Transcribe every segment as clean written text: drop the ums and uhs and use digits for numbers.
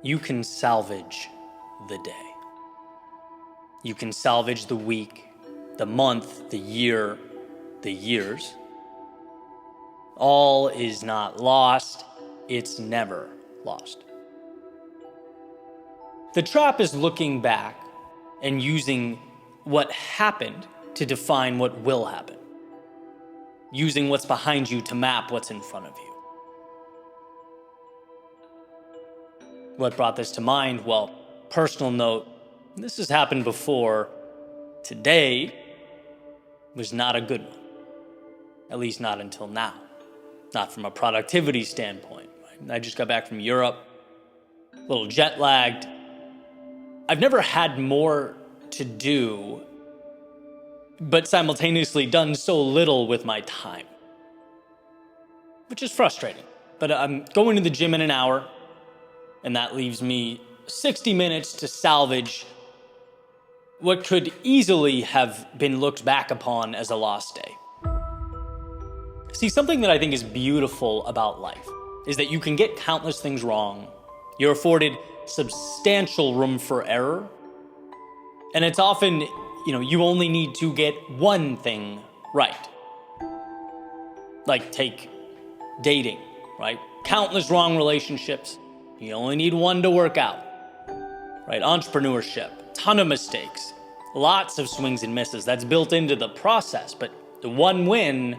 You can salvage the day. You can salvage the week, the month, the year, the years. All is not lost. It's never lost. The trap is looking back and using what happened to define what will happen. Using what's behind you to map what's in front of you. What brought this to mind? Well, personal note, this has happened before. Today was not a good one. At least not until now. Not from a productivity standpoint. I just got back from Europe, a little jet lagged. I've never had more to do, but simultaneously done so little with my time, which is frustrating. But I'm going to the gym in an hour, and that leaves me 60 minutes to salvage what could easily have been looked back upon as a lost day. See, something that I think is beautiful about life is that you can get countless things wrong. You're afforded substantial room for error. And it's often, you only need to get one thing right. Like take dating, right? Countless wrong relationships. You only need one to work out, right? Entrepreneurship, ton of mistakes, lots of swings and misses. That's built into the process, but the one win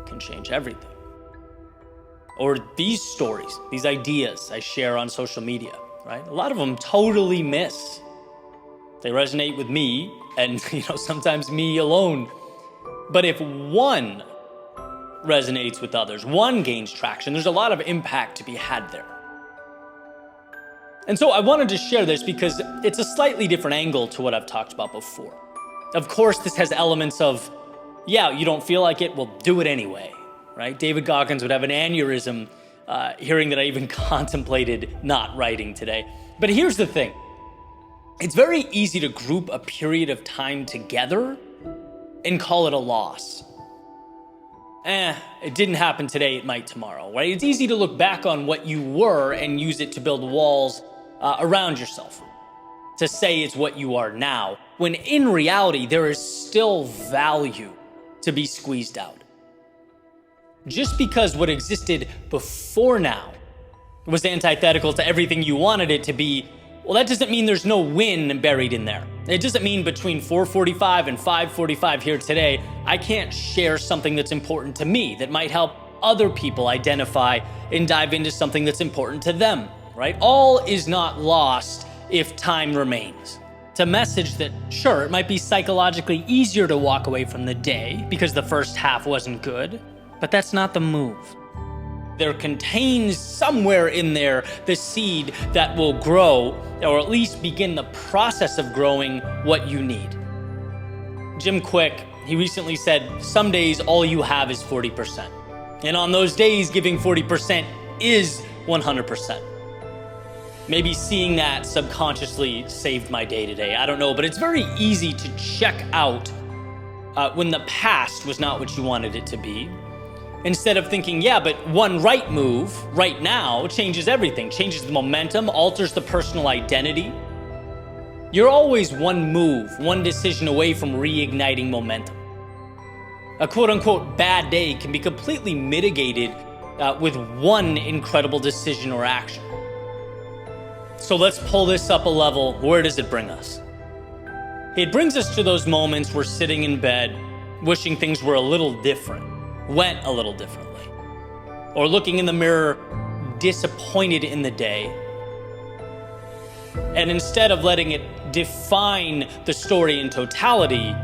can change everything. Or these stories, these ideas I share on social media, right? A lot of them totally miss. They resonate with me and, sometimes me alone. But if one resonates with others, one gains traction, there's a lot of impact to be had there. And so I wanted to share this because it's a slightly different angle to what I've talked about before. Of course, this has elements of, you don't feel like it, well, do it anyway, right? David Goggins would have an aneurysm hearing that I even contemplated not writing today. But here's the thing. It's very easy to group a period of time together and call it a loss. It didn't happen today, it might tomorrow, right? It's easy to look back on what you were and use it to build walls around yourself, to say it's what you are now, when in reality, there is still value to be squeezed out. Just because what existed before now was antithetical to everything you wanted it to be, well, that doesn't mean there's no win buried in there. It doesn't mean between 4:45 and 5:45 here today, I can't share something that's important to me that might help other people identify and dive into something that's important to them, right? All is not lost if time remains. It's a message that, sure, it might be psychologically easier to walk away from the day because the first half wasn't good, but that's not the move. There contains somewhere in there the seed that will grow, or at least begin the process of growing what you need. Jim Quick, he recently said, some days all you have is 40%. And on those days, giving 40% is 100%. Maybe seeing that subconsciously saved my day today. I don't know, but it's very easy to check out when the past was not what you wanted it to be. Instead of thinking, but one right move right now changes everything, changes the momentum, alters the personal identity. You're always one move, one decision away from reigniting momentum. A quote unquote bad day can be completely mitigated with one incredible decision or action. So let's pull this up a level. Where does it bring us? It brings us to those moments we're sitting in bed, wishing things were a little different. Went a little differently, or looking in the mirror disappointed in the day, and instead of letting it define the story in totality,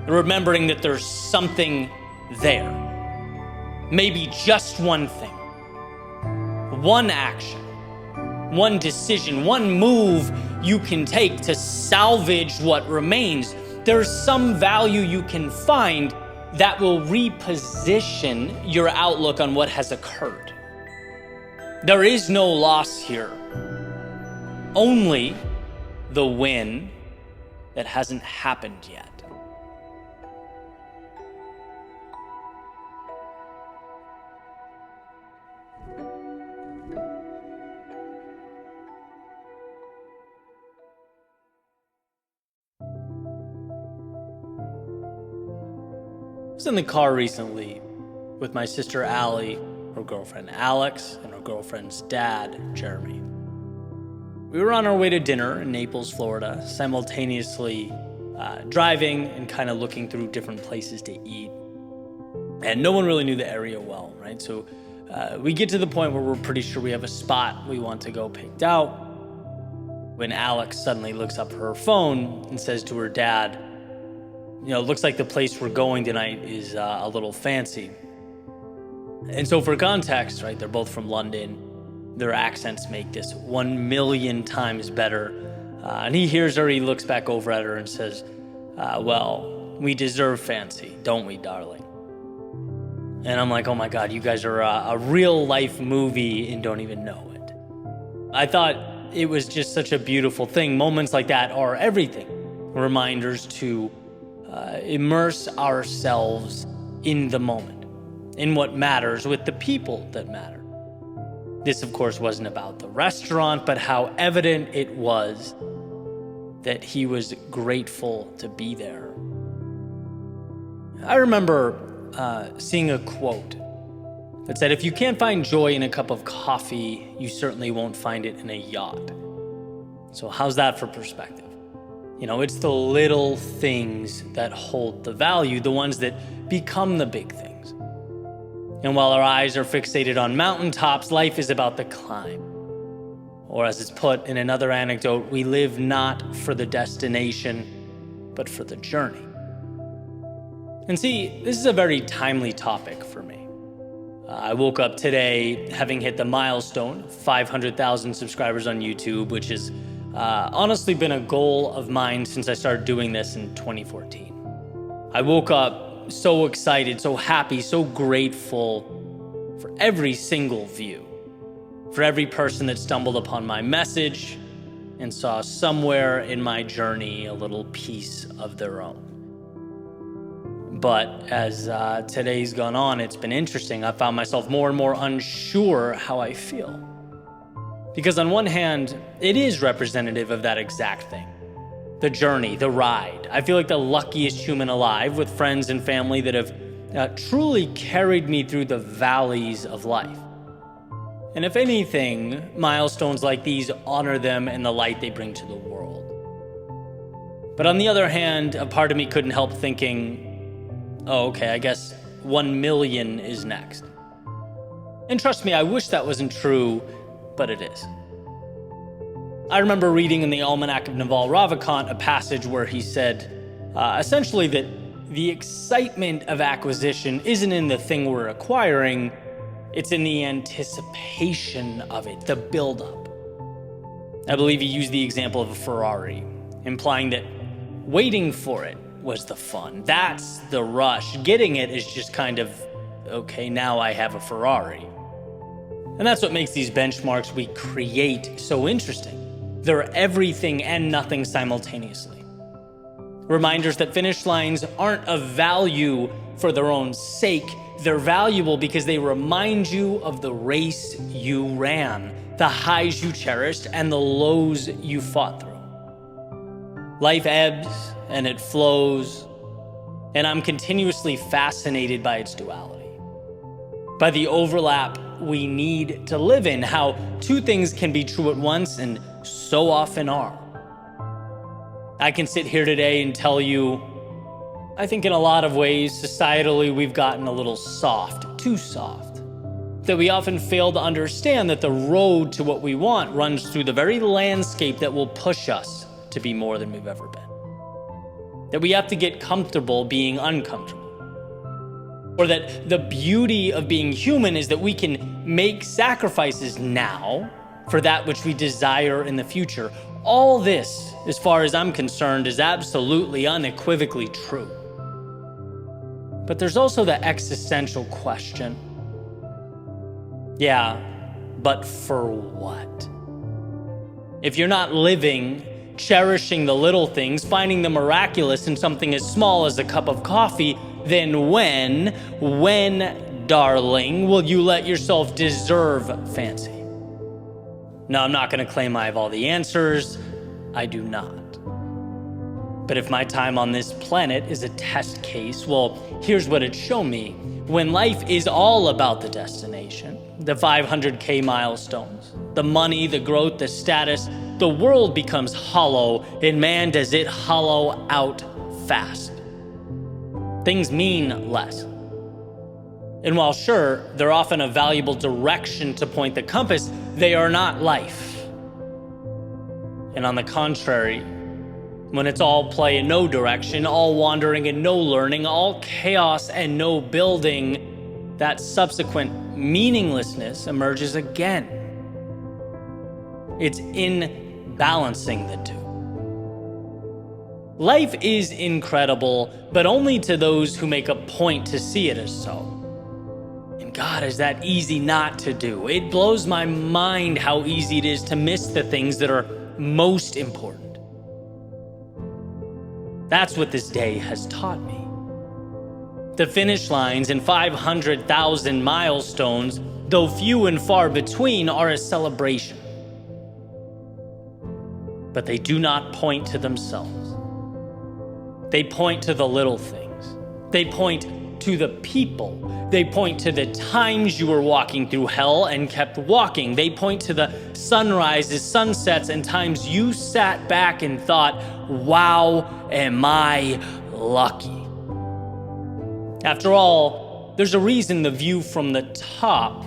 remembering that there's something there, maybe just one thing, one action, one decision, one move you can take to salvage what remains. There's some value you can find that will reposition your outlook on what has occurred. There is no loss here, only the win that hasn't happened yet. was in the car recently with my sister Allie, her girlfriend Alex, and her girlfriend's dad, Jeremy. We were on our way to dinner in Naples, Florida, simultaneously driving and kind of looking through different places to eat. And no one really knew the area well, right? So we get to the point where we're pretty sure we have a spot we want to go picked out, when Alex suddenly looks up her phone and says to her dad, looks like the place we're going tonight is a little fancy. And so for context, right, they're both from London. Their accents make this 1,000,000 times better. And he hears her, he looks back over at her and says, well, we deserve fancy, don't we, darling? And I'm like, oh my God, you guys are a real life movie and don't even know it. I thought it was just such a beautiful thing. Moments like that are everything. Reminders to immerse ourselves in the moment, in what matters with the people that matter. This, of course, wasn't about the restaurant, but how evident it was that he was grateful to be there. I remember seeing a quote that said, if you can't find joy in a cup of coffee, you certainly won't find it in a yacht. So how's that for perspective? It's the little things that hold the value, the ones that become the big things. And while our eyes are fixated on mountaintops, life is about the climb. Or as it's put in another anecdote, we live not for the destination, but for the journey. And see, this is a very timely topic for me. I woke up today having hit the milestone, 500,000 subscribers on YouTube, which has honestly been a goal of mine since I started doing this in 2014. I woke up so excited, so happy, so grateful for every single view, for every person that stumbled upon my message and saw somewhere in my journey a little piece of their own. But as today's gone on, it's been interesting. I found myself more and more unsure how I feel. Because on one hand, it is representative of that exact thing. The journey, the ride. I feel like the luckiest human alive, with friends and family that have truly carried me through the valleys of life. And if anything, milestones like these honor them and the light they bring to the world. But on the other hand, a part of me couldn't help thinking, oh, okay, I guess 1,000,000 is next. And trust me, I wish that wasn't true, but it is. I remember reading in the Almanac of Naval Ravikant a passage where he said, essentially that the excitement of acquisition isn't in the thing we're acquiring, it's in the anticipation of it, the buildup. I believe he used the example of a Ferrari, implying that waiting for it was the fun. That's the rush. Getting it is just kind of, okay, now I have a Ferrari. And that's what makes these benchmarks we create so interesting. They're everything and nothing simultaneously. Reminders that finish lines aren't of value for their own sake. They're valuable because they remind you of the race you ran, the highs you cherished, and the lows you fought through. Life ebbs and it flows, and I'm continuously fascinated by its duality, by the overlap we need to live in, how two things can be true at once and so often are. I can sit here today and tell you, I think in a lot of ways, societally, we've gotten a little soft, too soft, that we often fail to understand that the road to what we want runs through the very landscape that will push us to be more than we've ever been. That we have to get comfortable being uncomfortable. Or that the beauty of being human is that we can make sacrifices now for that which we desire in the future. All this, as far as I'm concerned, is absolutely unequivocally true. But there's also the existential question. Yeah, but for what? If you're not living, cherishing the little things, finding the miraculous in something as small as a cup of coffee, then when, darling, will you let yourself deserve fancy? No, I'm not going to claim I have all the answers. I do not. But if my time on this planet is a test case, well, here's what it showed me. When life is all about the destination, the 500K milestones, the money, the growth, the status, the world becomes hollow, and man, does it hollow out fast. Things mean less. And while sure, they're often a valuable direction to point the compass, they are not life. And on the contrary, when it's all play and no direction, all wandering and no learning, all chaos and no building, that subsequent meaninglessness emerges again. It's in balancing the two. Life is incredible, but only to those who make a point to see it as so. And God, is that easy not to do? It blows my mind how easy it is to miss the things that are most important. That's what this day has taught me. The finish lines and 500,000 milestones, though few and far between, are a celebration. But they do not point to themselves. They point to the little things. They point to the people. They point to the times you were walking through hell and kept walking. They point to the sunrises, sunsets, and times you sat back and thought, wow, am I lucky? After all, there's a reason the view from the top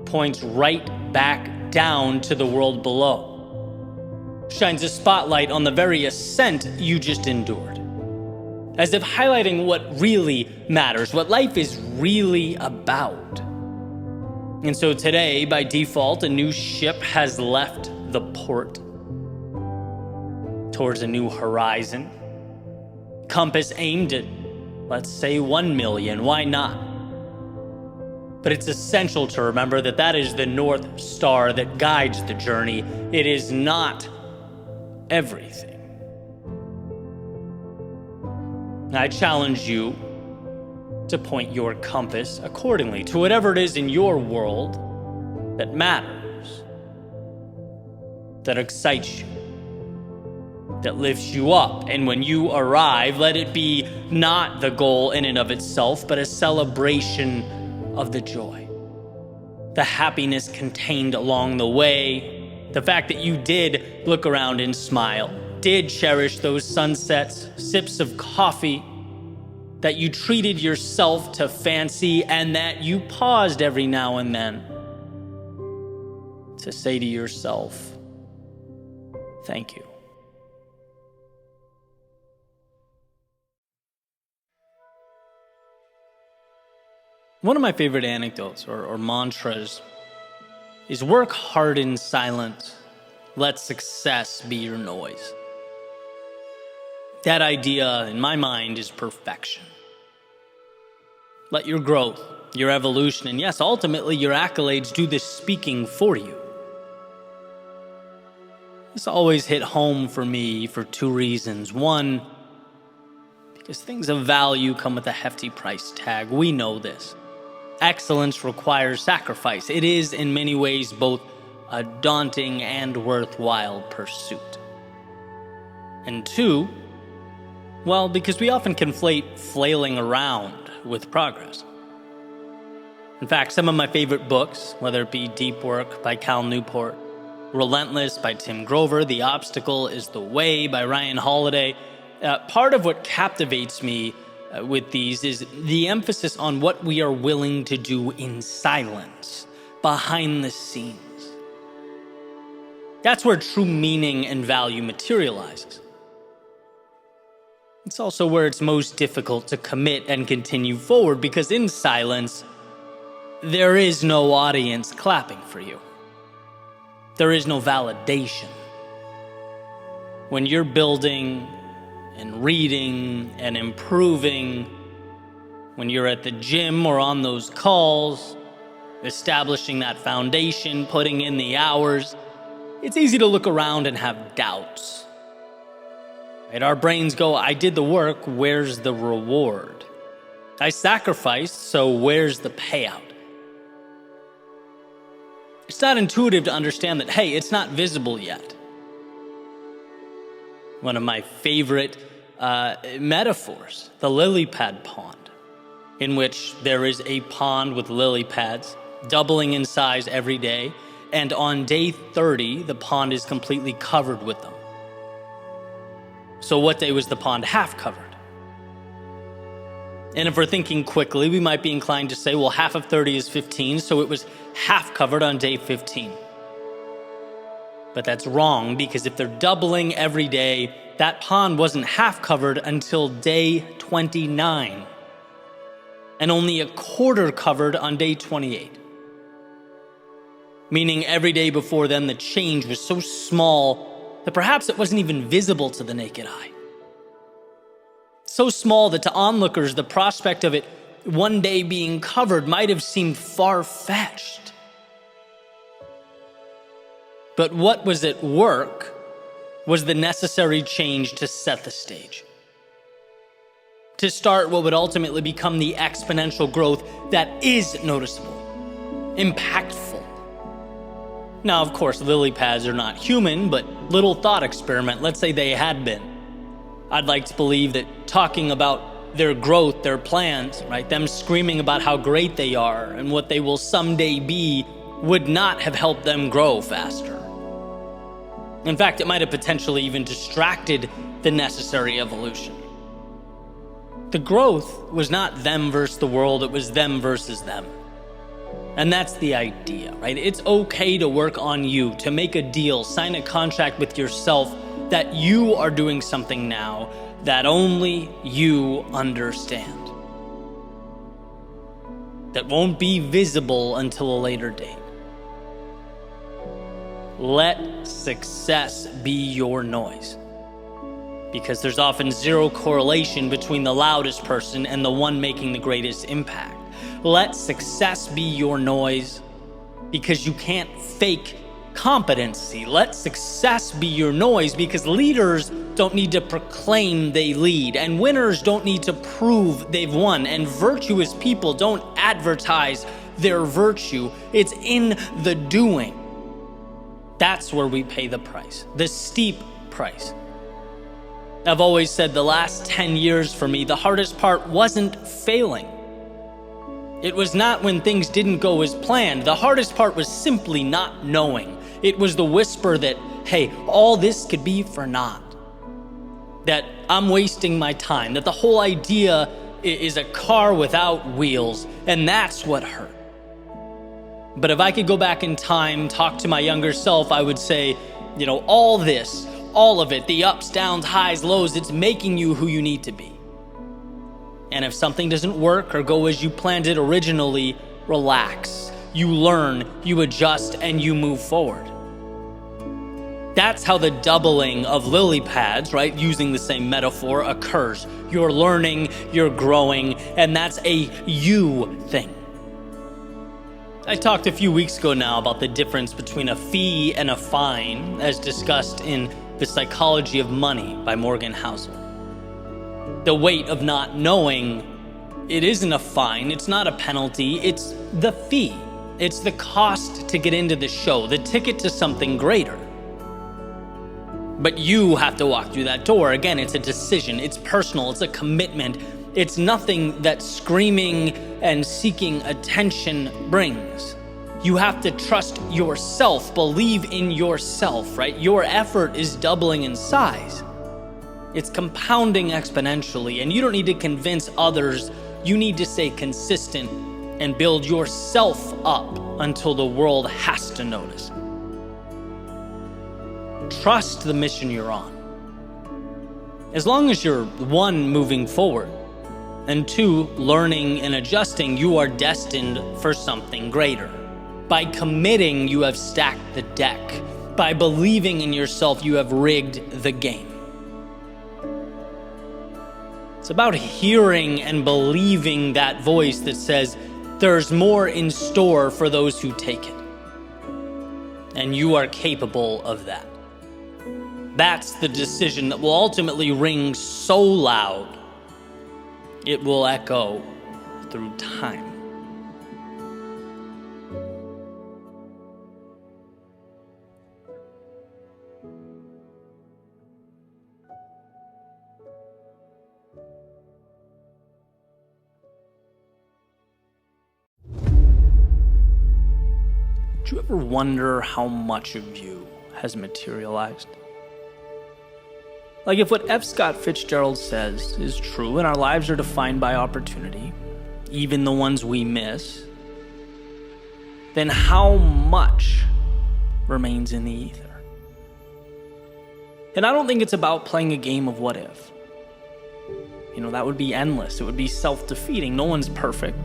points right back down to the world below. Shines a spotlight on the very ascent you just endured. As if highlighting what really matters, what life is really about. And so today, by default, a new ship has left the port towards a new horizon. Compass aimed at, let's say, 1 million. Why not? But it's essential to remember that that is the North Star that guides the journey. It is not everything. I challenge you to point your compass accordingly to whatever it is in your world that matters, that excites you, that lifts you up. And when you arrive, let it be not the goal in and of itself, but a celebration of the joy, the happiness contained along the way, the fact that you did look around and smile, did cherish those sunsets, sips of coffee, that you treated yourself to fancy, and that you paused every now and then to say to yourself, thank you. One of my favorite anecdotes or mantras is work hard in silence, let success be your noise. That idea, in my mind, is perfection. Let your growth, your evolution, and yes, ultimately your accolades do the speaking for you. This always hit home for me for two reasons. One, because things of value come with a hefty price tag. We know this. Excellence requires sacrifice. It is, in many ways, both a daunting and worthwhile pursuit. And two, well, because we often conflate flailing around with progress. In fact, some of my favorite books, whether it be Deep Work by Cal Newport, Relentless by Tim Grover, The Obstacle is the Way by Ryan Holiday, part of what captivates me with these is the emphasis on what we are willing to do in silence, behind the scenes. That's where true meaning and value materializes. It's also where it's most difficult to commit and continue forward, because in silence, there is no audience clapping for you. There is no validation. When you're building and reading and improving, when you're at the gym or on those calls, establishing that foundation, putting in the hours, it's easy to look around and have doubts. Right? Our brains go, I did the work, where's the reward? I sacrificed, so where's the payout? It's not intuitive to understand that, hey, it's not visible yet. One of my favorite metaphors, the lily pad pond, in which there is a pond with lily pads doubling in size every day, and on day 30, the pond is completely covered with them. So what day was the pond half covered? And if we're thinking quickly, we might be inclined to say, well, half of 30 is 15, so it was half covered on day 15. But that's wrong, because if they're doubling every day, that pond wasn't half covered until day 29, and only a quarter covered on day 28. Meaning every day before then, the change was so small that perhaps it wasn't even visible to the naked eye. So small that to onlookers, the prospect of it one day being covered might have seemed far-fetched. But what was at work was the necessary change to set the stage, to start what would ultimately become the exponential growth that is noticeable, impactful. Now, of course, lily pads are not human, but little thought experiment, let's say they had been. I'd like to believe that talking about their growth, their plans, right, them screaming about how great they are and what they will someday be would not have helped them grow faster. In fact, it might have potentially even distracted the necessary evolution. The growth was not them versus the world, it was them versus them. And that's the idea, right? It's okay to work on you, to make a deal, sign a contract with yourself that you are doing something now that only you understand, that won't be visible until a later date. Let success be your noise, because there's often zero correlation between the loudest person and the one making the greatest impact. Let success be your noise, because you can't fake competency. Let success be your noise, because leaders don't need to proclaim they lead, and winners don't need to prove they've won, and virtuous people don't advertise their virtue. It's in the doing. That's where we pay the price, the steep price. I've always said the last 10 years for me, the hardest part wasn't failing. It was not when things didn't go as planned. The hardest part was simply not knowing. It was the whisper that, hey, all this could be for naught. That I'm wasting my time. That the whole idea is a car without wheels. And that's what hurt. But if I could go back in time, talk to my younger self, I would say, all this, all of it, the ups, downs, highs, lows, it's making you who you need to be. And if something doesn't work or go as you planned it originally, relax. You learn, you adjust, and you move forward. That's how the doubling of lily pads, right, using the same metaphor, occurs. You're learning, you're growing, and that's a you thing. I talked a few weeks ago now about the difference between a fee and a fine, as discussed in The Psychology of Money by Morgan Housel. The weight of not knowing, it isn't a fine, it's not a penalty, it's the fee. It's the cost to get into the show, the ticket to something greater. But you have to walk through that door. Again, it's a decision, it's personal, it's a commitment. It's nothing that screaming and seeking attention brings. You have to trust yourself, believe in yourself, right? Your effort is doubling in size. It's compounding exponentially, and you don't need to convince others. You need to stay consistent and build yourself up until the world has to notice. Trust the mission you're on. As long as you're, one, moving forward, and two, learning and adjusting, you are destined for something greater. By committing, you have stacked the deck. By believing in yourself, you have rigged the game. It's about hearing and believing that voice that says, there's more in store for those who take it. And you are capable of that. That's the decision that will ultimately ring so loud, it will echo through time. Do you ever wonder how much of you has materialized? Like if what F. Scott Fitzgerald says is true and our lives are defined by opportunity, even the ones we miss, then how much remains in the ether? And I don't think it's about playing a game of what if. That would be endless. It would be self-defeating. No one's perfect.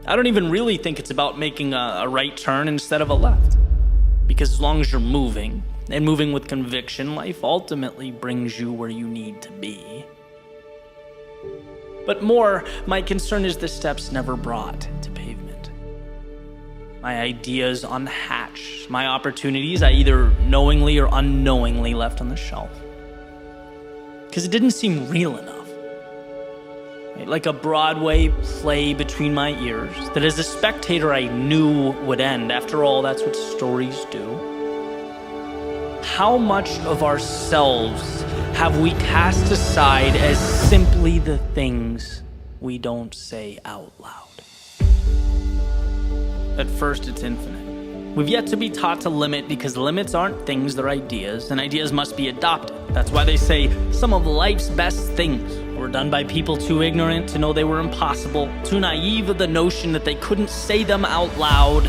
I don't even really think it's about making a right turn instead of a left. Because as long as you're moving, and moving with conviction, life ultimately brings you where you need to be. But more, my concern is the steps never brought to pavement. My ideas unhatched, my opportunities I either knowingly or unknowingly left on the shelf. Because it didn't seem real enough. Like a Broadway play between my ears that as a spectator I knew would end. After all, that's what stories do. How much of ourselves have we cast aside as simply the things we don't say out loud? At first, it's infinite. We've yet to be taught to limit because limits aren't things, they're ideas, and ideas must be adopted. That's why they say some of life's best things were done by people too ignorant to know they were impossible, too naive of the notion that they couldn't say them out loud.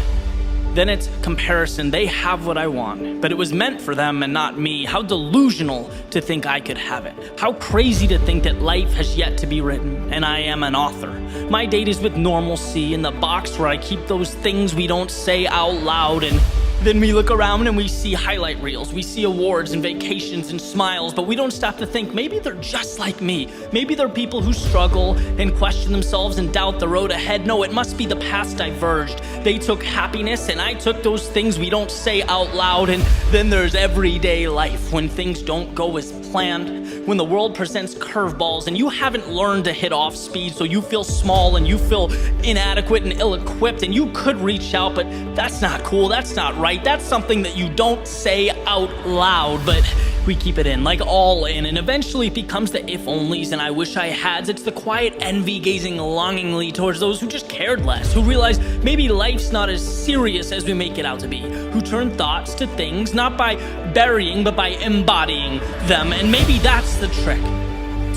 Then it's comparison. They have what I want, but it was meant for them and not me. How delusional to think I could have it. How crazy to think that life has yet to be written, and I am an author. My date is with normalcy in the box where I keep those things we don't say out loud, and then we look around and we see highlight reels, we see awards and vacations and smiles, but we don't stop to think maybe they're just like me. Maybe they're people who struggle and question themselves and doubt the road ahead. No, it must be the paths diverged. They took happiness and I took those things we don't say out loud. And then there's everyday life when things don't go as planned, when the world presents curveballs and you haven't learned to hit off speed, so you feel small and you feel inadequate and ill-equipped, and you could reach out, but that's not cool, that's not right. That's something that you don't say out loud, but we keep it in, like all in, and eventually it becomes the if-onlys and I wish I hads. It's the quiet envy gazing longingly towards those who just cared less, who realize maybe life's not as serious as we make it out to be, who turn thoughts to things not by burying but by embodying them, and maybe that's the trick.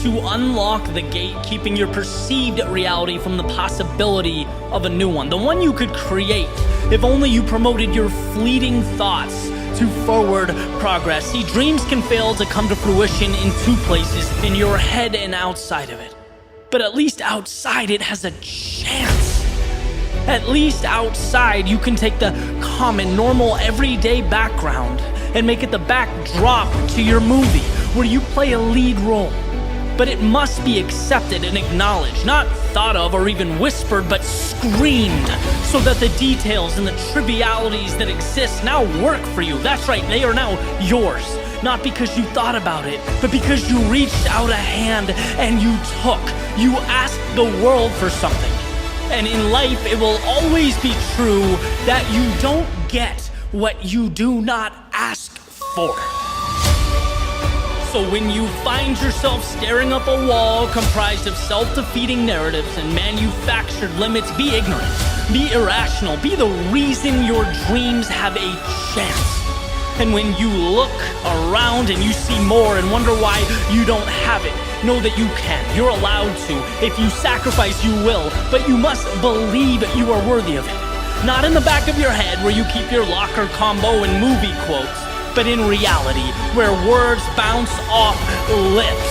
To unlock the gate, keeping your perceived reality from the possibility of a new one, the one you could create if only you promoted your fleeting thoughts to forward progress. See, dreams can fail to come to fruition in two places, in your head and outside of it. But at least outside it has a chance. At least outside you can take the common, normal, everyday background and make it the backdrop to your movie, where you play a lead role. But it must be accepted and acknowledged, not thought of or even whispered, but screamed, so that the details and the trivialities that exist now work for you. That's right, they are now yours. Not because you thought about it, but because you reached out a hand and you took. You asked the world for something. And in life, it will always be true that you don't get what you do not ask for. So when you find yourself staring up a wall comprised of self-defeating narratives and manufactured limits, be ignorant, be irrational, be the reason your dreams have a chance. And when you look around and you see more and wonder why you don't have it, know that you can. You're allowed to. If you sacrifice, you will, but you must believe you are worthy of it. Not in the back of your head where you keep your locker combo and movie quotes, but in reality, where words bounce off lips.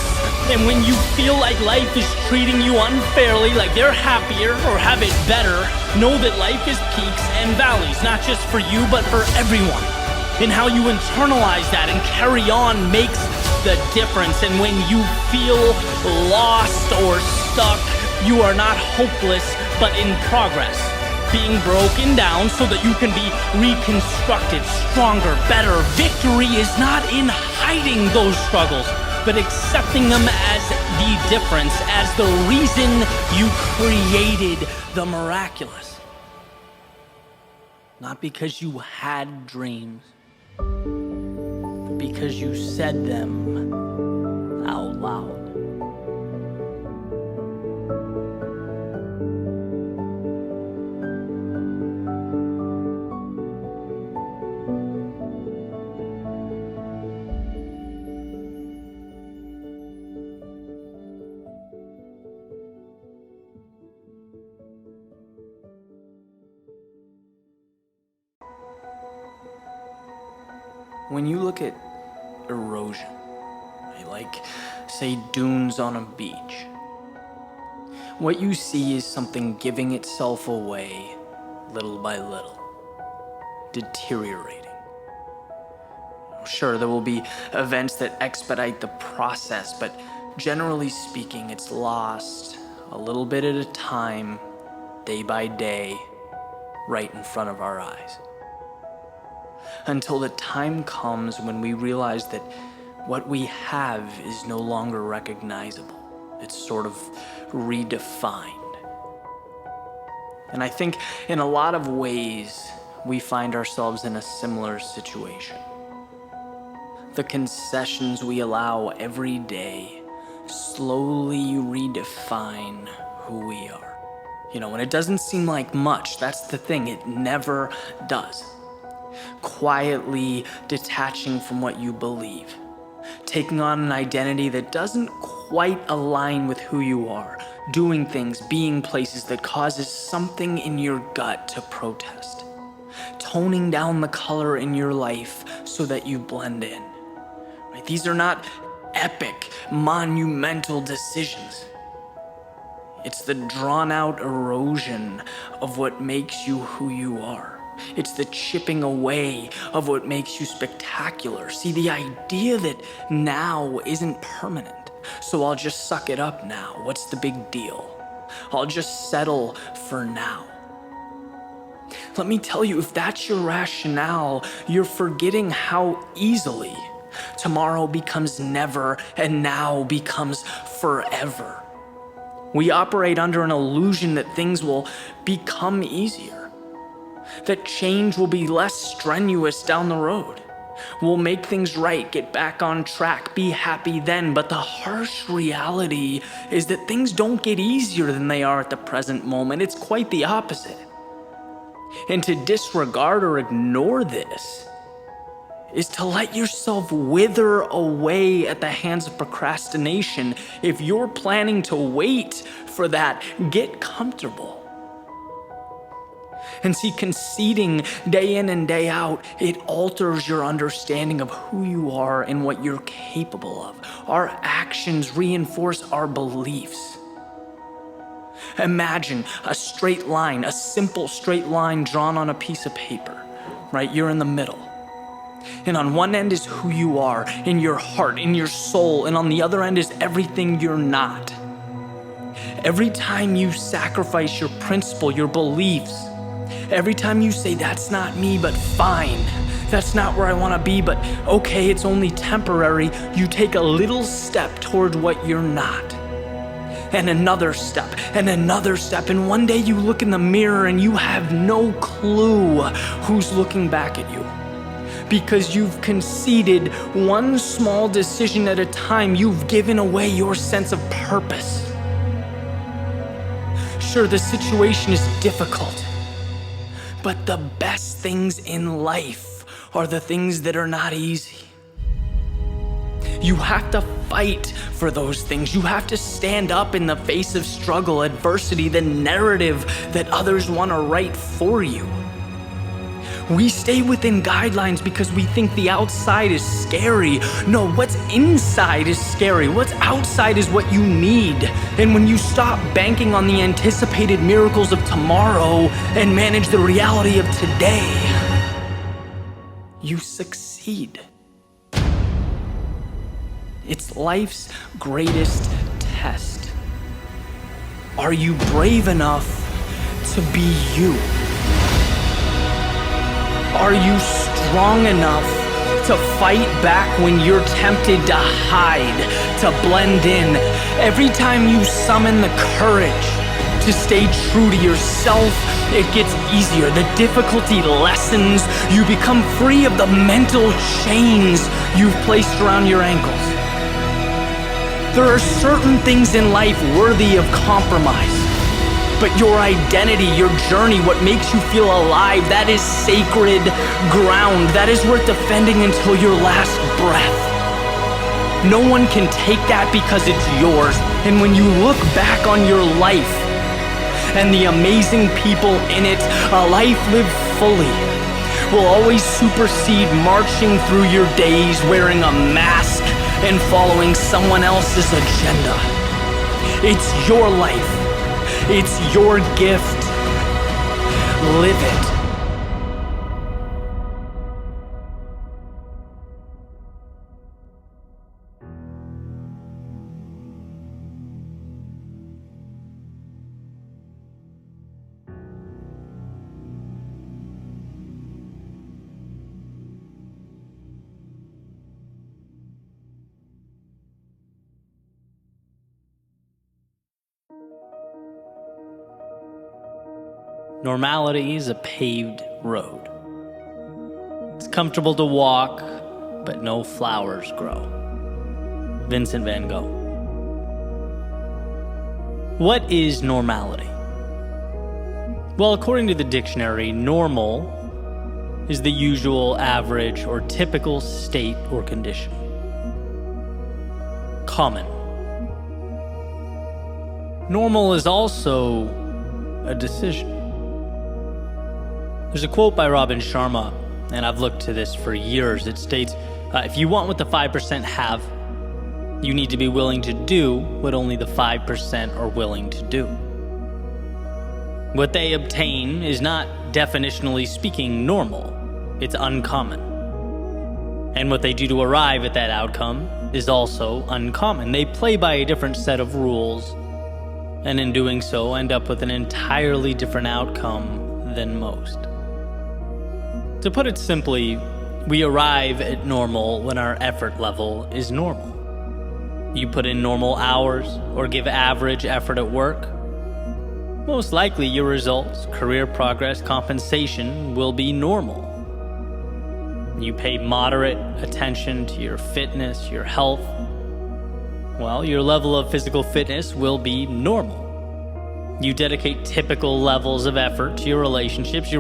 And when you feel like life is treating you unfairly, like they're happier or have it better, know that life is peaks and valleys, not just for you, but for everyone. And how you internalize that and carry on makes the difference. And when you feel lost or stuck, you are not hopeless, but in progress. Being broken down so that you can be reconstructed, stronger, better. Victory is not in hiding those struggles, but accepting them as the difference, as the reason you created the miraculous. Not because you had dreams, but because you said them out loud. When you look at erosion, right, like, say, dunes on a beach, what you see is something giving itself away little by little, deteriorating. Sure, there will be events that expedite the process, but generally speaking, it's lost a little bit at a time, day by day, right in front of our eyes. Until the time comes when we realize that what we have is no longer recognizable. It's sort of redefined. And I think in a lot of ways, we find ourselves in a similar situation. The concessions we allow every day slowly redefine who we are. And it doesn't seem like much. That's the thing, it never does. Quietly detaching from what you believe, taking on an identity that doesn't quite align with who you are, doing things, being places that causes something in your gut to protest, toning down the color in your life so that you blend in. Right? These are not epic, monumental decisions. It's the drawn-out erosion of what makes you who you are. It's the chipping away of what makes you spectacular. See, the idea that now isn't permanent, so I'll just suck it up now. What's the big deal? I'll just settle for now. Let me tell you, if that's your rationale, you're forgetting how easily tomorrow becomes never and now becomes forever. We operate under an illusion that things will become easier, that change will be less strenuous down the road. We'll make things right, get back on track, be happy then. But the harsh reality is that things don't get easier than they are at the present moment. It's quite the opposite. And to disregard or ignore this is to let yourself wither away at the hands of procrastination. If you're planning to wait for that, get comfortable. And see, conceding day in and day out, it alters your understanding of who you are and what you're capable of. Our actions reinforce our beliefs. Imagine a straight line, a simple straight line drawn on a piece of paper, right? You're in the middle. And on one end is who you are, in your heart, in your soul, and on the other end is everything you're not. Every time you sacrifice your principle, your beliefs, every time you say, that's not me, but fine, that's not where I want to be, but okay, it's only temporary, you take a little step toward what you're not. And another step, and one day you look in the mirror and you have no clue who's looking back at you. Because you've conceded one small decision at a time, you've given away your sense of purpose. Sure, the situation is difficult, but the best things in life are the things that are not easy. You have to fight for those things. You have to stand up in the face of struggle, adversity, the narrative that others want to write for you. We stay within guidelines because we think the outside is scary. No, what's inside is scary. What's outside is what you need. And when you stop banking on the anticipated miracles of tomorrow and manage the reality of today, you succeed. It's life's greatest test. Are you brave enough to be you? Are you strong enough to fight back when you're tempted to hide, to blend in? Every time you summon the courage to stay true to yourself, it gets easier. The difficulty lessens. You become free of the mental chains you've placed around your ankles. There are certain things in life worthy of compromise. But your identity, your journey, what makes you feel alive, that is sacred ground. That is worth defending until your last breath. No one can take that because it's yours. And when you look back on your life and the amazing people in it, a life lived fully, will always supersede marching through your days wearing a mask and following someone else's agenda. It's your life. It's your gift. Live it. Normality is a paved road. It's comfortable to walk, but no flowers grow. Vincent van Gogh. What is normality? Well, according to the dictionary, normal is the usual, average, or typical state or condition. Common. Normal is also a decision. There's a quote by Robin Sharma, and I've looked to this for years. It states, if you want what the 5% have, you need to be willing to do what only the 5% are willing to do. What they obtain is not, definitionally speaking, normal. It's uncommon. And what they do to arrive at that outcome is also uncommon. They play by a different set of rules, and in doing so end up with an entirely different outcome than most. To put it simply, we arrive at normal when our effort level is normal. You put in normal hours or give average effort at work, most likely your results, career progress, compensation will be normal. You pay moderate attention to your fitness, your health, well, your level of physical fitness will be normal. You dedicate typical levels of effort to your relationships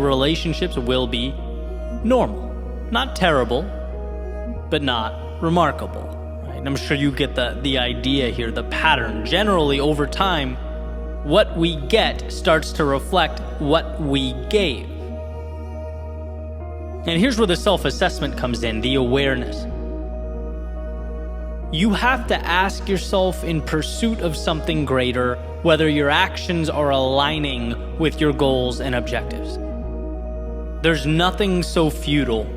will be normal. Not terrible, but not remarkable. Right? And I'm sure you get the idea here, the pattern. Generally, over time, what we get starts to reflect what we gave. And here's where the self-assessment comes in, the awareness. You have to ask yourself, in pursuit of something greater, whether your actions are aligning with your goals and objectives. There's nothing so futile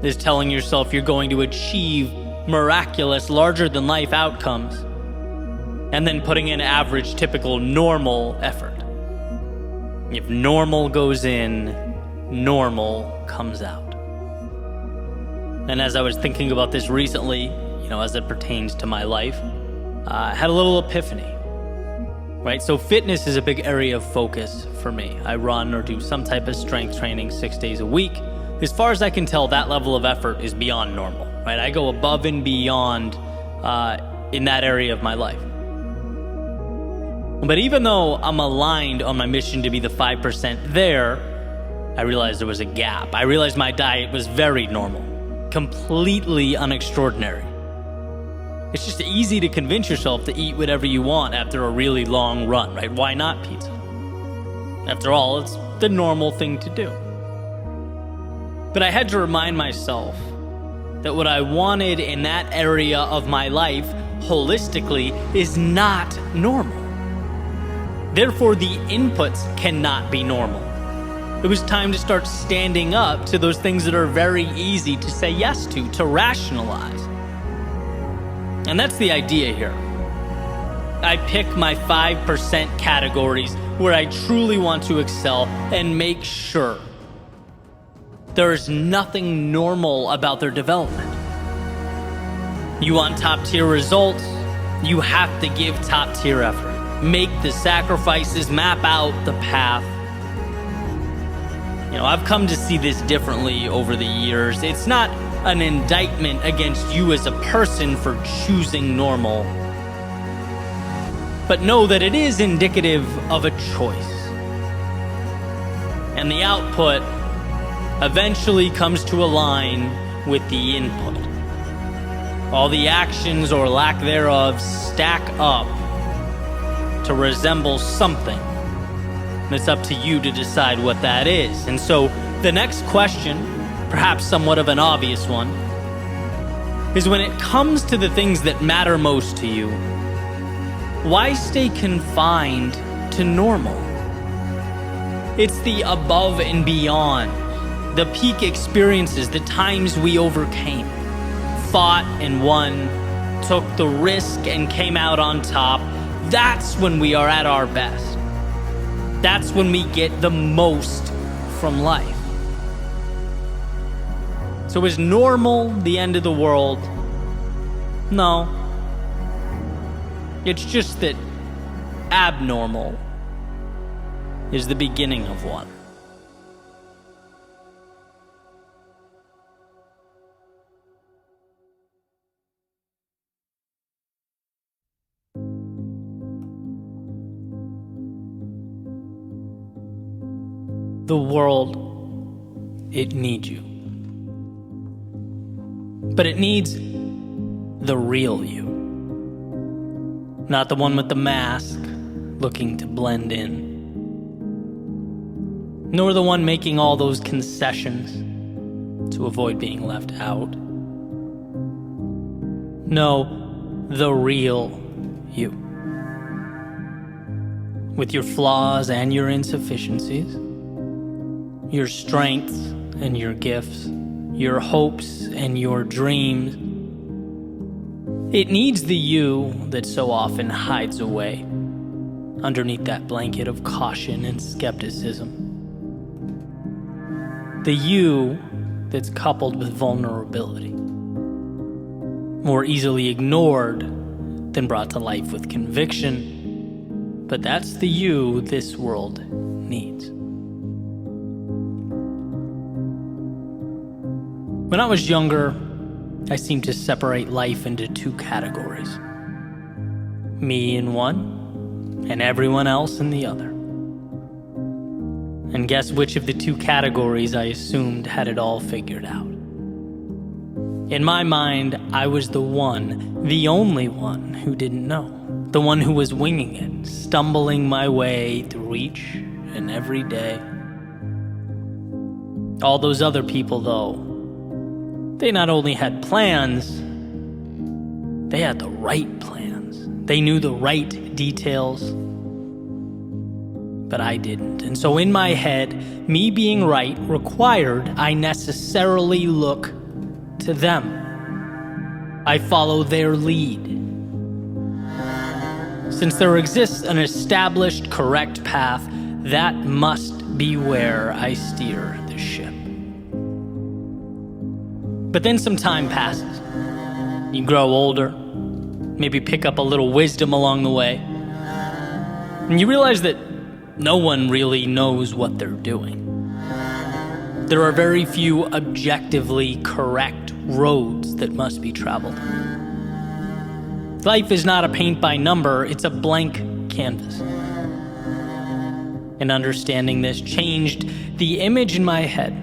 as telling yourself you're going to achieve miraculous, larger-than-life outcomes, and then putting in average, typical, normal effort. If normal goes in, normal comes out. And as I was thinking about this recently, as it pertains to my life, I had a little epiphany. Right? So fitness is a big area of focus for me. I run or do some type of strength training 6 days a week. As far as I can tell, that level of effort is beyond normal, right? I go above and beyond in that area of my life. But even though I'm aligned on my mission to be the 5% there, I realized there was a gap. I realized my diet was very normal, completely unextraordinary. It's just easy to convince yourself to eat whatever you want after a really long run, right? Why not pizza? After all, it's the normal thing to do. But I had to remind myself that what I wanted in that area of my life, holistically, is not normal. Therefore, the inputs cannot be normal. It was time to start standing up to those things that are very easy to say yes to rationalize. And that's the idea here. I pick my 5% categories where I truly want to excel and make sure there is nothing normal about their development. You want top tier results, you have to give top tier effort. Make the sacrifices, map out the path. I've come to see this differently over the years. It's not an indictment against you as a person for choosing normal, but know that it is indicative of a choice. And the output eventually comes to align with the input. All the actions or lack thereof stack up to resemble something. And it's up to you to decide what that is. And so the next question perhaps somewhat of an obvious one, is when it comes to the things that matter most to you, why stay confined to normal? It's the above and beyond, the peak experiences, the times we overcame, fought and won, took the risk and came out on top. That's when we are at our best. That's when we get the most from life. So is normal the end of the world? No. It's just that abnormal is the beginning of one. The world, it needs you. But it needs the real you. Not the one with the mask, looking to blend in. Nor the one making all those concessions to avoid being left out. No, the real you. With your flaws and your insufficiencies, your strengths and your gifts, your hopes and your dreams. It needs the you that so often hides away underneath that blanket of caution and skepticism. The you that's coupled with vulnerability, more easily ignored than brought to life with conviction. But that's the you this world needs. When I was younger, I seemed to separate life into two categories. Me in one, and everyone else in the other. And guess which of the two categories I assumed had it all figured out? In my mind, I was the one, the only one who didn't know. The one who was winging it, stumbling my way through each and every day. All those other people, though, they not only had plans, they had the right plans. They knew the right details, but I didn't. And so in my head, me being right required I necessarily look to them. I follow their lead. Since there exists an established correct path, that must be where I steer the ship. But then some time passes. You grow older, maybe pick up a little wisdom along the way, and you realize that no one really knows what they're doing. There are very few objectively correct roads that must be traveled. Life is not a paint by number, it's a blank canvas. And understanding this changed the image in my head.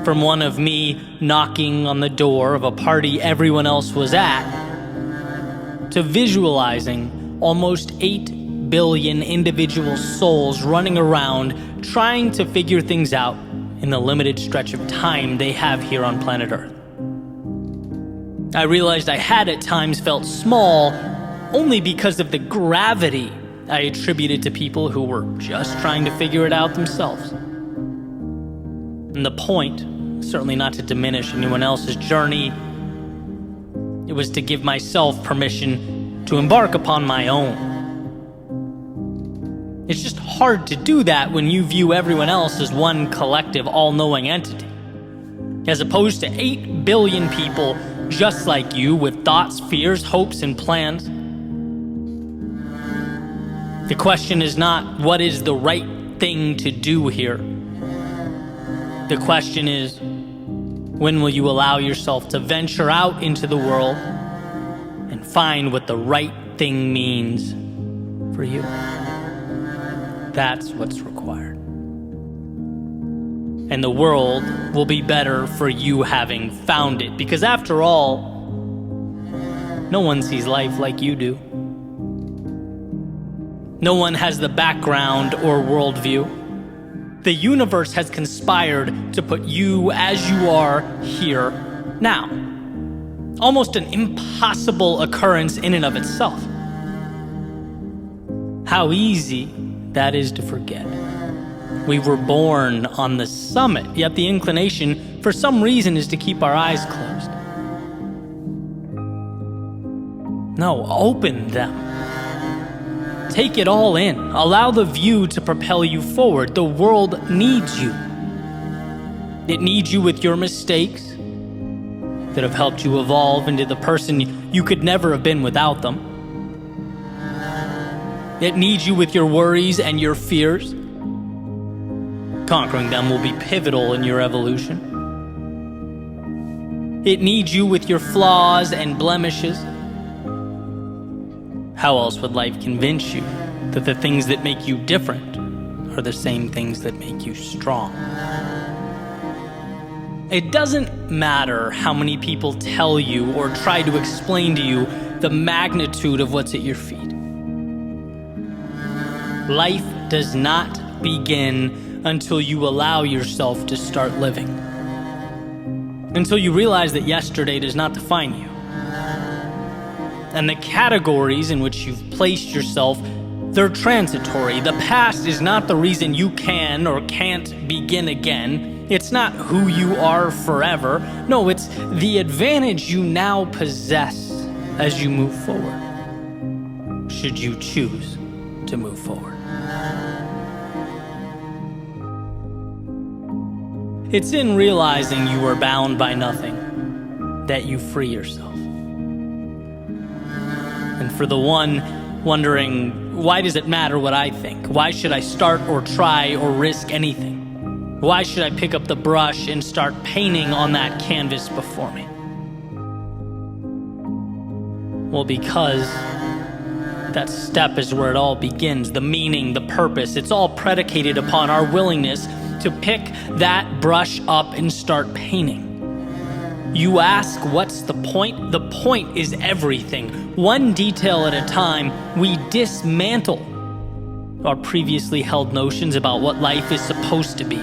From one of me knocking on the door of a party everyone else was at, to visualizing almost 8 billion individual souls running around trying to figure things out in the limited stretch of time they have here on planet Earth. I realized I had at times felt small only because of the gravity I attributed to people who were just trying to figure it out themselves. And the point, certainly not to diminish anyone else's journey, it was to give myself permission to embark upon my own. It's just hard to do that when you view everyone else as one collective, all-knowing entity, as opposed to 8 billion people just like you with thoughts, fears, hopes, and plans. The question is not what is the right thing to do here. The question is, when will you allow yourself to venture out into the world and find what the right thing means for you? That's what's required. And the world will be better for you having found it, because after all, no one sees life like you do. No one has the background or worldview, The universe has conspired to put you as you are here now. Almost an impossible occurrence in and of itself. How easy that is to forget. We were born on the summit, yet the inclination, for some reason, is to keep our eyes closed. No, open them. Take it all in. Allow the view to propel you forward. The world needs you. It needs you with your mistakes that have helped you evolve into the person you could never have been without them. It needs you with your worries and your fears. Conquering them will be pivotal in your evolution. It needs you with your flaws and blemishes. How else would life convince you that the things that make you different are the same things that make you strong? It doesn't matter how many people tell you or try to explain to you the magnitude of what's at your feet. Life does not begin until you allow yourself to start living. Until you realize that yesterday does not define you. And the categories in which you've placed yourself, they're transitory. The past is not the reason you can or can't begin again. It's not who you are forever. No, it's the advantage you now possess as you move forward, should you choose to move forward. It's in realizing you are bound by nothing that you free yourself. And for the one wondering, why does it matter what I think? Why should I start or try or risk anything? Why should I pick up the brush and start painting on that canvas before me? Well, because that step is where it all begins. The meaning, the purpose, it's all predicated upon our willingness to pick that brush up and start painting. You ask, what's the point? The point is everything. One detail at a time, we dismantle our previously held notions about what life is supposed to be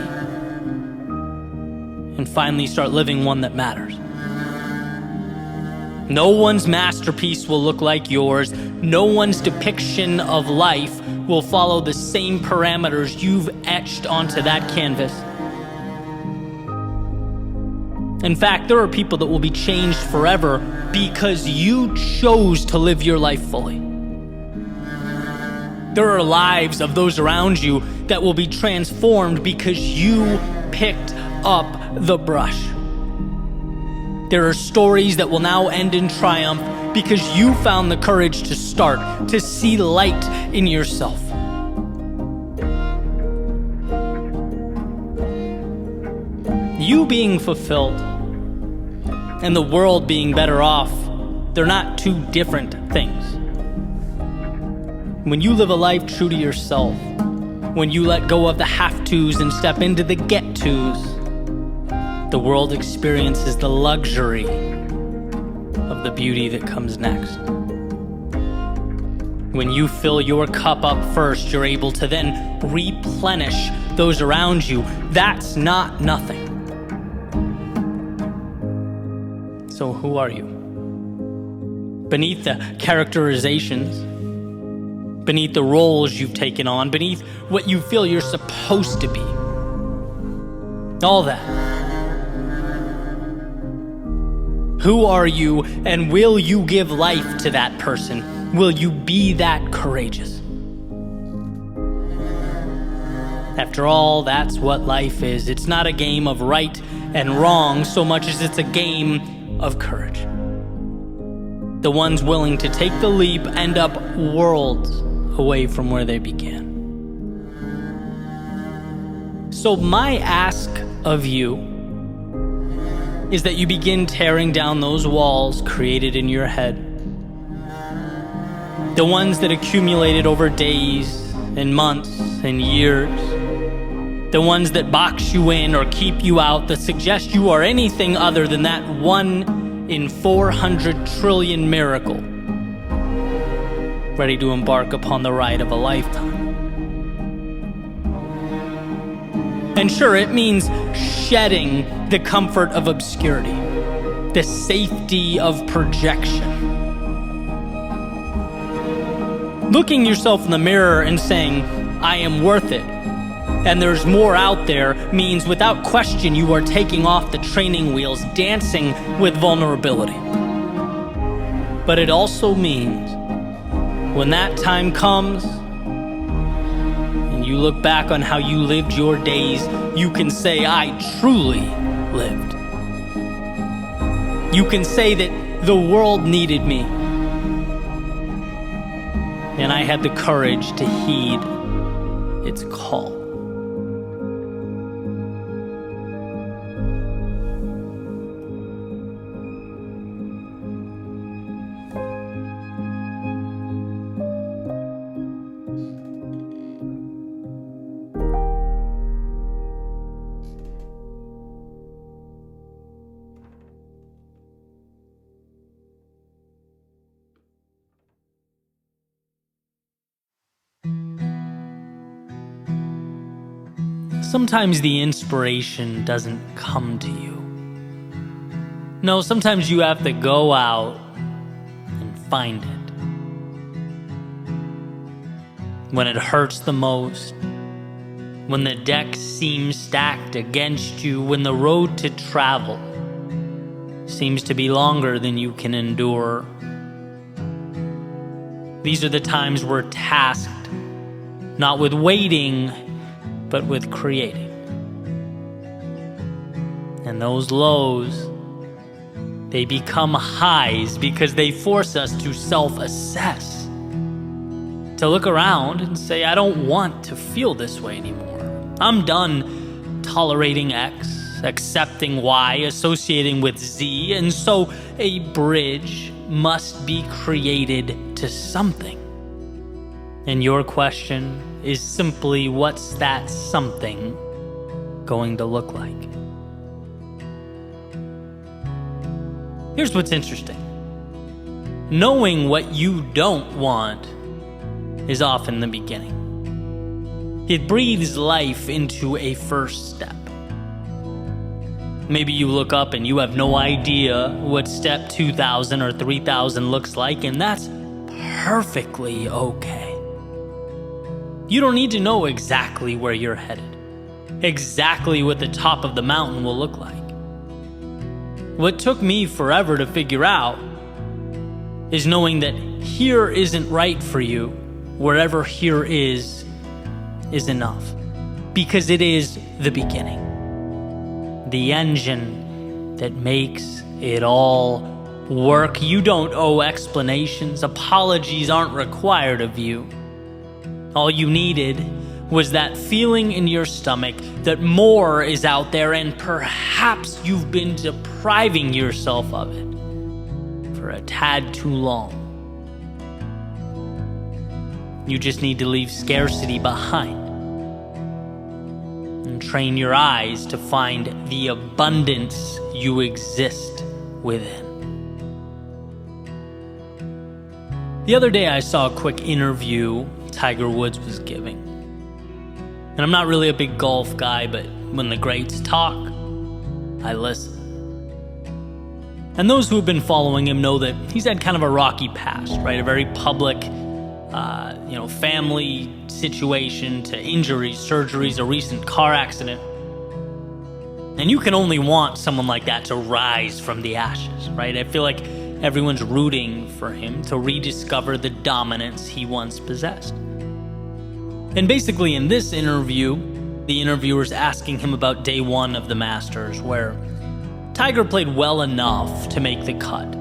and finally start living one that matters. No one's masterpiece will look like yours. No one's depiction of life will follow the same parameters you've etched onto that canvas. In fact, there are people that will be changed forever because you chose to live your life fully. There are lives of those around you that will be transformed because you picked up the brush. There are stories that will now end in triumph because you found the courage to start, to see light in yourself. You being fulfilled and the world being better off, they're not two different things. When you live a life true to yourself, when you let go of the have-tos and step into the get-tos, the world experiences the luxury of the beauty that comes next. When you fill your cup up first, you're able to then replenish those around you. That's not nothing. So who are you? Beneath the characterizations, beneath the roles you've taken on, beneath what you feel you're supposed to be, all that. Who are you, and will you give life to that person? Will you be that courageous? After all, that's what life is. It's not a game of right and wrong so much as it's a game of courage. The ones willing to take the leap end up worlds away from where they began. So my ask of you is that you begin tearing down those walls created in your head. The ones that accumulated over days and months and years. The ones that box you in or keep you out, that suggest you are anything other than that 1 in 400 trillion miracle, ready to embark upon the ride of a lifetime. And sure, it means shedding the comfort of obscurity, the safety of projection. Looking yourself in the mirror and saying, I am worth it, and there's more out there, means without question you are taking off the training wheels, dancing with vulnerability. But it also means when that time comes, you look back on how you lived your days, you can say, I truly lived. You can say that the world needed me, and I had the courage to heed its call. Sometimes the inspiration doesn't come to you. No, sometimes you have to go out and find it. When it hurts the most, when the deck seems stacked against you, when the road to travel seems to be longer than you can endure. These are the times we're tasked, not with waiting, but with creating. And those lows, they become highs because they force us to self-assess, to look around and say, I don't want to feel this way anymore. I'm done tolerating X, accepting Y, associating with Z, and so a bridge must be created to something. And your question is simply, what's that something going to look like? Here's what's interesting. Knowing what you don't want is often the beginning. It breathes life into a first step. Maybe you look up and you have no idea what step 2,000 or 3,000 looks like, and that's perfectly okay. You don't need to know exactly where you're headed, exactly what the top of the mountain will look like. What took me forever to figure out is knowing that here isn't right for you, wherever here is enough. Because it is the beginning, the engine that makes it all work. You don't owe explanations, apologies aren't required of you. All you needed was that feeling in your stomach that more is out there, and perhaps you've been depriving yourself of it for a tad too long. You just need to leave scarcity behind and train your eyes to find the abundance you exist within. The other day I saw a quick interview Tiger Woods was giving. And I'm not really a big golf guy, but when the greats talk, I listen. And those who have been following him know that he's had kind of a rocky past, right? A very public, family situation to injuries, surgeries, a recent car accident. And you can only want someone like that to rise from the ashes, right? I feel like everyone's rooting for him to rediscover the dominance he once possessed. And basically in this interview, the interviewer's asking him about day one of the Masters, where Tiger played well enough to make the cut.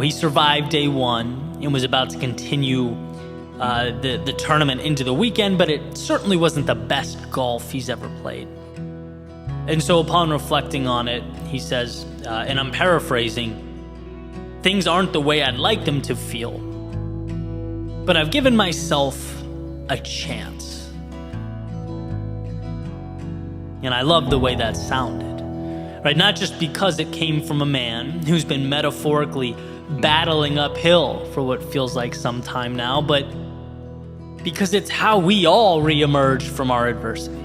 He survived day one and was about to continue the tournament into the weekend, but it certainly wasn't the best golf he's ever played. And so upon reflecting on it, he says, and I'm paraphrasing, things aren't the way I'd like them to feel, but I've given myself a chance. And I love the way that sounded, right? Not just because it came from a man who's been metaphorically battling uphill for what feels like some time now, but because it's how we all reemerge from our adversity.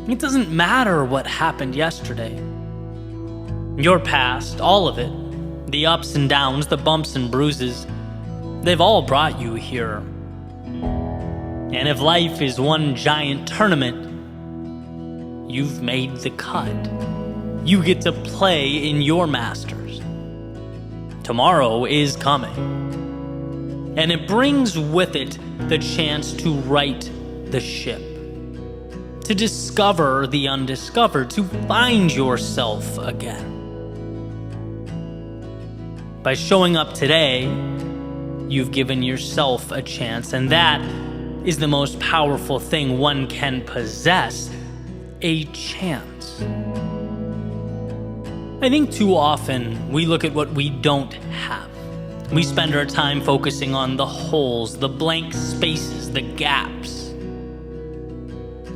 It doesn't matter what happened yesterday. Your past, all of it, the ups and downs, the bumps and bruises, they've all brought you here. And if life is one giant tournament, you've made the cut. You get to play in your Masters. Tomorrow is coming. And it brings with it the chance to right the ship, to discover the undiscovered, to find yourself again. By showing up today, you've given yourself a chance, and that is the most powerful thing one can possess, a chance. I think too often we look at what we don't have. We spend our time focusing on the holes, the blank spaces, the gaps,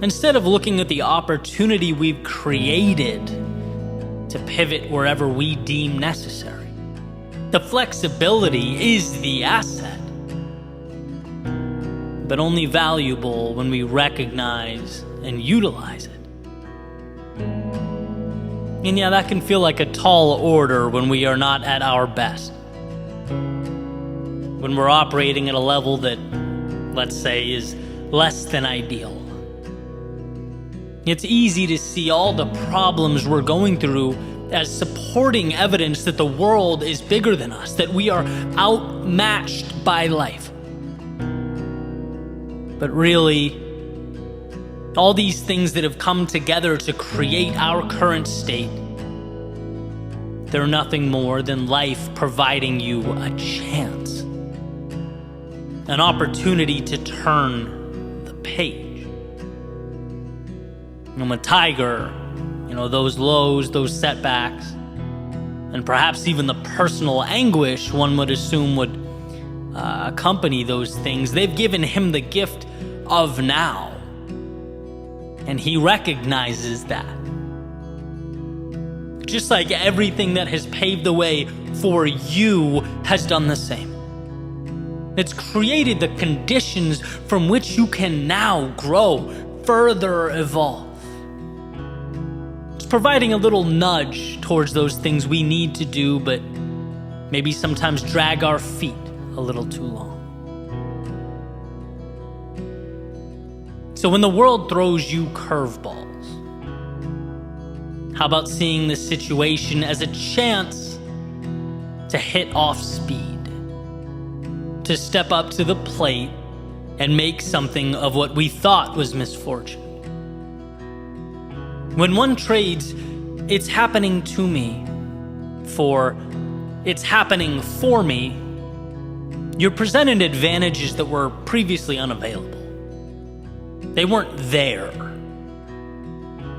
instead of looking at the opportunity we've created to pivot wherever we deem necessary. The flexibility is the asset, but only valuable when we recognize and utilize it. And yeah, that can feel like a tall order when we are not at our best. When we're operating at a level that, let's say, is less than ideal. It's easy to see all the problems we're going through as supporting evidence that the world is bigger than us, that we are outmatched by life. But really, all these things that have come together to create our current state, they're nothing more than life providing you a chance, an opportunity to turn the page. I'm a tiger, those lows, those setbacks, and perhaps even the personal anguish one would assume would accompany those things. They've given him the gift of now. And he recognizes that. Just like everything that has paved the way for you has done the same. It's created the conditions from which you can now grow, further evolve. It's providing a little nudge towards those things we need to do, but maybe sometimes drag our feet a little too long. So when the world throws you curveballs, how about seeing the situation as a chance to hit off speed, to step up to the plate and make something of what we thought was misfortune? When one trades, it's happening to me, for it's happening for me, you're presented advantages that were previously unavailable. They weren't there.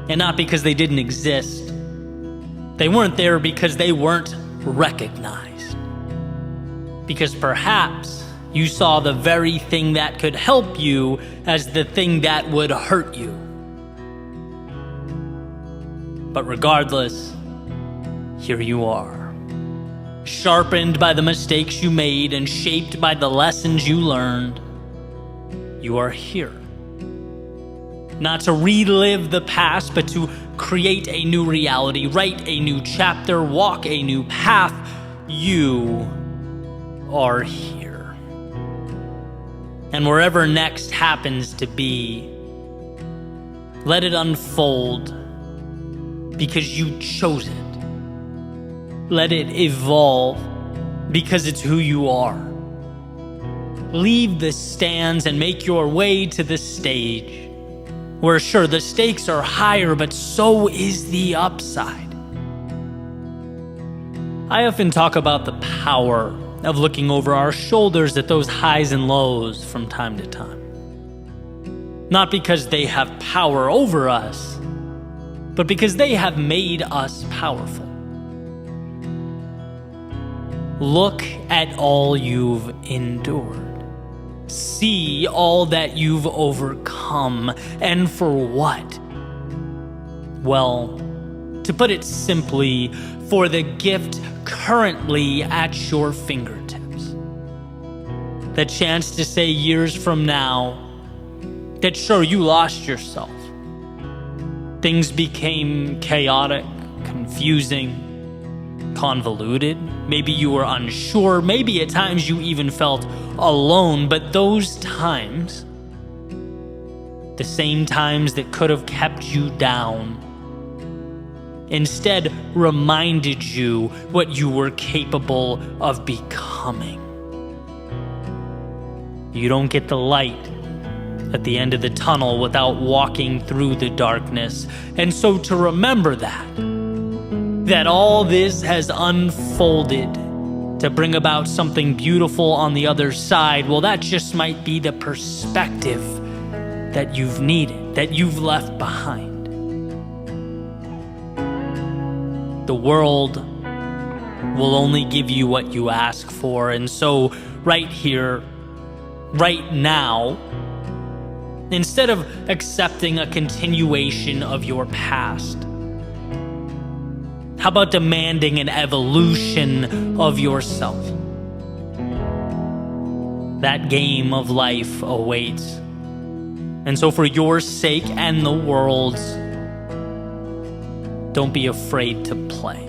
And not because they didn't exist. They weren't there because they weren't recognized. Because perhaps you saw the very thing that could help you as the thing that would hurt you. But regardless, here you are. Sharpened by the mistakes you made and shaped by the lessons you learned, you are here. Not to relive the past, but to create a new reality, write a new chapter, walk a new path. You are here. And wherever next happens to be, let it unfold because you chose it. Let it evolve because it's who you are. Leave the stands and make your way to the stage, where sure, the stakes are higher, but so is the upside. I often talk about the power of looking over our shoulders at those highs and lows from time to time. Not because they have power over us, but because they have made us powerful. Look at all you've endured. See all that you've overcome, and for what? Well, to put it simply, for the gift currently at your fingertips. The chance to say years from now that sure, you lost yourself, Things became chaotic, confusing, convoluted. Maybe you were unsure. Maybe at times you even felt alone. But those times, the same times that could have kept you down, instead reminded you what you were capable of becoming. You don't get the light at the end of the tunnel without walking through the darkness. And so to remember that all this has unfolded to bring about something beautiful on the other side, well, that just might be the perspective that you've needed, that you've left behind. The world will only give you what you ask for. And so right here, right now, instead of accepting a continuation of your past, how about demanding an evolution of yourself? That game of life awaits. And so for your sake and the world's, don't be afraid to play.